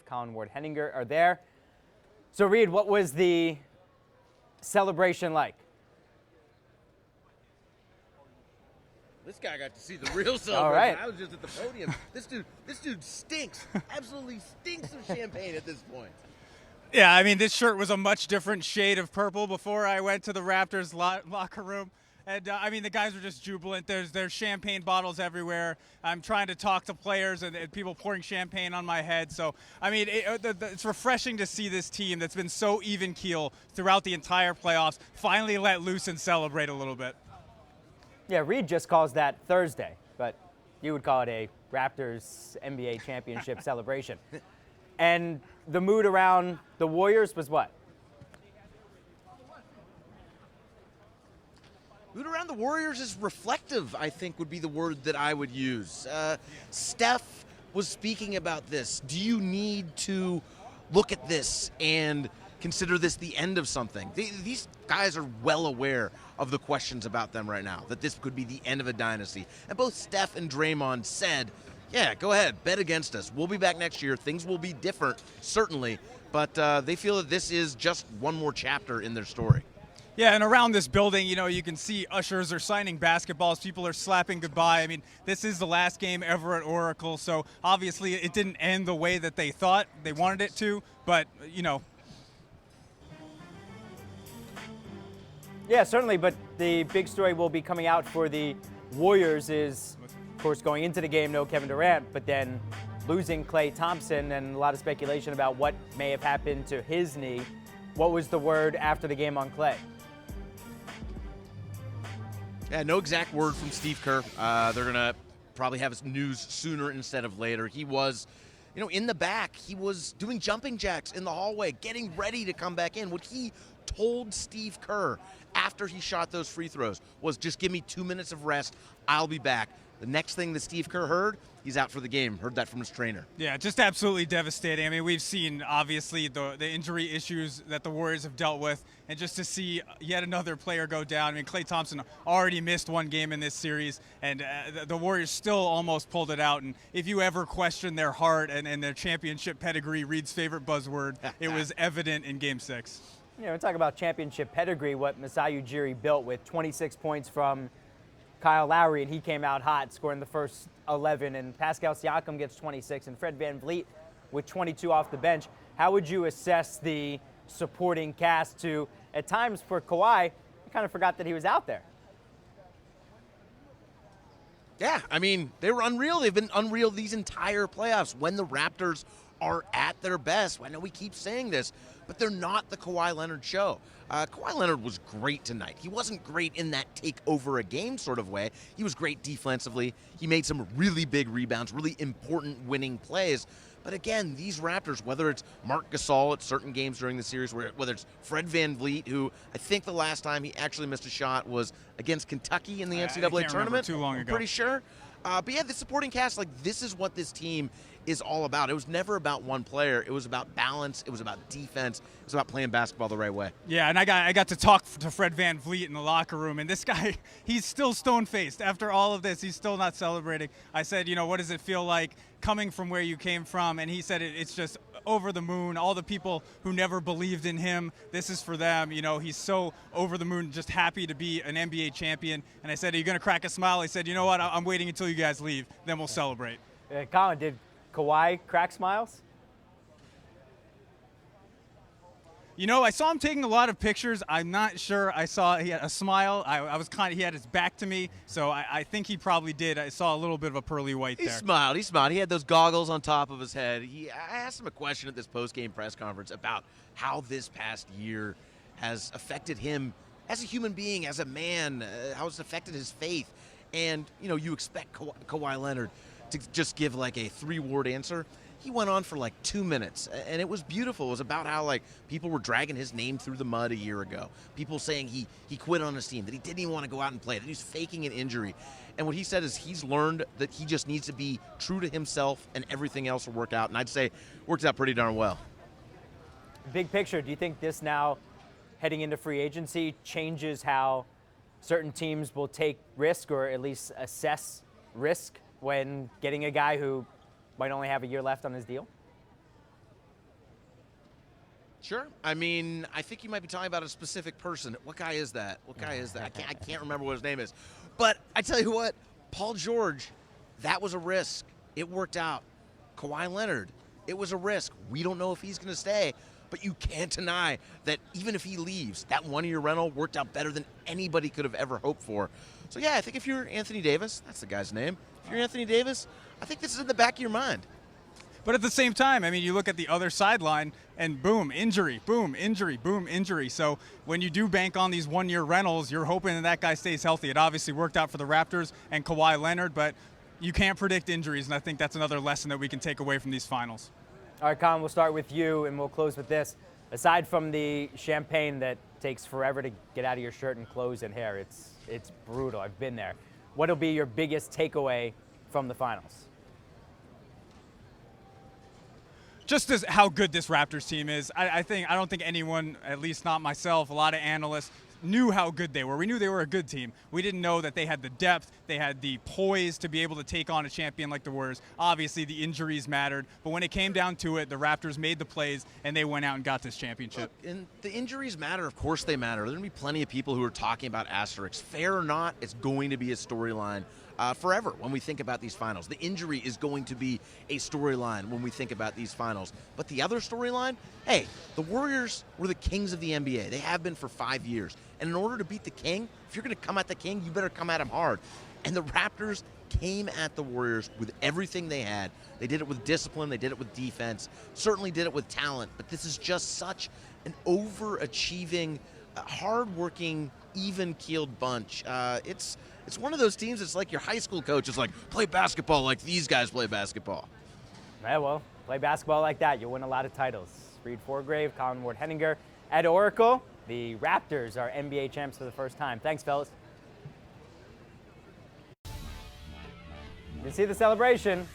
Colin Ward-Henninger are there. So, Reed, what was the celebration like? This guy got to see the real celebration. All right. I was just at the podium. This dude stinks. Absolutely stinks of champagne at this point. Yeah, I mean, this shirt was a much different shade of purple before I went to the Raptors locker room. And, I mean, the guys were just jubilant. There's champagne bottles everywhere. I'm trying to talk to players and people pouring champagne on my head. So, I mean, it's refreshing to see this team that's been so even keel throughout the entire playoffs finally let loose and celebrate a little bit. Yeah, Reed just calls that Thursday, but you would call it a Raptors NBA championship celebration. And the mood around the Warriors was what? Mood around the Warriors is reflective, I think would be the word that I would use. Steph was speaking about this. Do you need to look at this and consider this the end of something? These guys are well aware of the questions about them right now, that this could be the end of a dynasty. And both Steph and Draymond said, yeah, go ahead, bet against us. We'll be back next year. Things will be different, certainly. But they feel that this is just one more chapter in their story. Yeah, and around this building, you know, you can see ushers are signing basketballs. People are slapping goodbye. I mean, this is the last game ever at Oracle, so obviously it didn't end the way that they thought they wanted it to. But, you know. Yeah, certainly, but the big story will be coming out for the Warriors is, of course, going into the game, no Kevin Durant, but then losing Klay Thompson and a lot of speculation about what may have happened to his knee. What was the word after the game on Klay? Yeah, no exact word from Steve Kerr. They're going to probably have news sooner instead of later. He was, you know, in the back. He was doing jumping jacks in the hallway, getting ready to come back in. What he told Steve Kerr after he shot those free throws was, just give me 2 minutes of rest. I'll be back. The next thing that Steve Kerr heard, he's out for the game. Heard that from his trainer. Yeah, just absolutely devastating. I mean, we've seen, obviously, the injury issues that the Warriors have dealt with, and just to see yet another player go down. I mean, Klay Thompson already missed one game in this series, and the Warriors still almost pulled it out. And if you ever question their heart and their championship pedigree, Reed's favorite buzzword, it was evident in Game 6. You know, we talk about championship pedigree, what Masai Ujiri built with 26 points from Kyle Lowry, and he came out hot, scoring the first 11, and Pascal Siakam gets 26, and Fred VanVleet with 22 off the bench. How would you assess the supporting cast to, at times for Kawhi, I kind of forgot that he was out there? Yeah, I mean, they were unreal. They've been unreal these entire playoffs when the Raptors are at their best. I know we keep saying this, but they're not the Kawhi Leonard show. Kawhi Leonard was great tonight. He wasn't great in that take over a game sort of way. He was great defensively. He made some really big rebounds, really important winning plays. But again, these Raptors, whether it's Marc Gasol at certain games during the series, whether it's Fred VanVleet, who I think the last time he actually missed a shot was against Kentucky in the NCAA tournament. Too long ago. I'm pretty sure. But yeah, the supporting cast, like, this is what this team is all about. It was never about one player. It was about balance. It was about defense. It was about playing basketball the right way. Yeah, and I got to talk to Fred VanVleet in the locker room, and this guy, he's still stone-faced. After all of this, he's still not celebrating. I said, you know, what does it feel like coming from where you came from? And he said it's just over the moon. All the people who never believed in him, this is for them. You know, he's so over the moon, just happy to be an NBA champion. And I said, are you going to crack a smile? He said, you know what, I'm waiting until you guys leave, then we'll celebrate. Colin, did Kawhi crack smiles? You know, I saw him taking a lot of pictures. I'm not sure I saw he had a smile. I was he had his back to me, so I think he probably did. I saw a little bit of a pearly white there. He smiled. He had those goggles on top of his head. I asked him a question at this post-game press conference about how this past year has affected him as a human being, as a man, how it's affected his faith. And, you know, you expect Kawhi Leonard to just give like a 3-word answer. He went on for like 2 minutes, and it was beautiful. It was about how, like, people were dragging his name through the mud a year ago. People saying he quit on his team, that he didn't even want to go out and play, that he was faking an injury. And what he said is he's learned that he just needs to be true to himself and everything else will work out. And I'd say worked out pretty darn well. Big picture, do you think this now, heading into free agency, changes how certain teams will take risk or at least assess risk when getting a guy who might only have a year left on his deal? Sure. I mean, I think you might be talking about a specific person. What guy is that? What guy is that? I can't remember what his name is. But I tell you what, Paul George, that was a risk. It worked out. Kawhi Leonard, it was a risk. We don't know if he's going to stay, but you can't deny that even if he leaves, that one-year rental worked out better than anybody could have ever hoped for. So, yeah, I think if you're Anthony Davis, that's the guy's name. If you're Anthony Davis, I think this is in the back of your mind. But at the same time, I mean, you look at the other sideline and boom, injury, boom, injury, boom, injury. So when you do bank on these one-year rentals, you're hoping that guy stays healthy. It obviously worked out for the Raptors and Kawhi Leonard, but you can't predict injuries, and I think that's another lesson that we can take away from these finals. All right, Colin, we'll start with you, and we'll close with this. Aside from the champagne that takes forever to get out of your shirt and clothes and hair, it's brutal. I've been there. What'll be your biggest takeaway from the finals? Just as how good this Raptors team is, I don't think anyone, at least not myself, a lot of analysts, knew how good they were. We knew they were a good team. We didn't know that they had the depth, they had the poise to be able to take on a champion like the Warriors. Obviously, the injuries mattered, but when it came down to it, the Raptors made the plays, and they went out and got this championship. Look, and the injuries matter. Of course they matter. There's going to be plenty of people who are talking about asterisks. Fair or not, it's going to be a storyline forever when we think about these finals. The injury is going to be a storyline when we think about these finals. But the other storyline, hey, the Warriors were the kings of the NBA. They have been for 5 years. And in order to beat the king, if you're going to come at the king, you better come at him hard. And the Raptors came at the Warriors with everything they had. They did it with discipline. They did it with defense. Certainly did it with talent. But this is just such an overachieving, hardworking, even-keeled bunch. It's one of those teams. It's like your high school coach is like, play basketball like these guys play basketball. Yeah, well, play basketball like that, you'll win a lot of titles. Reed Forgrave, Colin Ward-Henninger at Oracle. The Raptors are NBA champs for the first time. Thanks, fellas. You can see the celebration.